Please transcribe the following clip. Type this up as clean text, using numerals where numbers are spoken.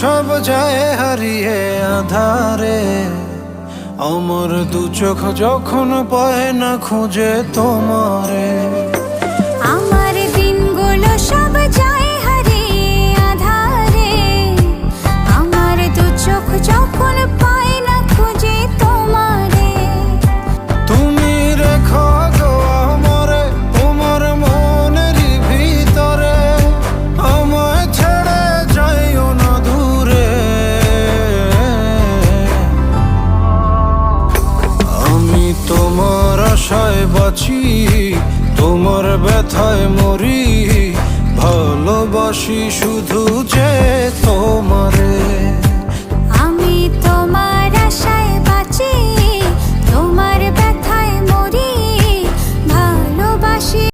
সব যায় হারিয়ে আধারে, আমার দু চোখ যখন পায় না খুঁজে তোমারে। আমার দিনগুলো সব যায় হারিয়ে আধারে, আমার দু চোখ যখন পায় না খুঁজে তোমারে। তুমি রেখো গো আমারে তোমার মনেরই ভিতরে, আমায় ছেড়ে যাইও না দূরে। আমি তোমার আশায় বাঁচি, তোমার ব্যথায় মরি, ভালোবাসি শুধু যে তোমারে।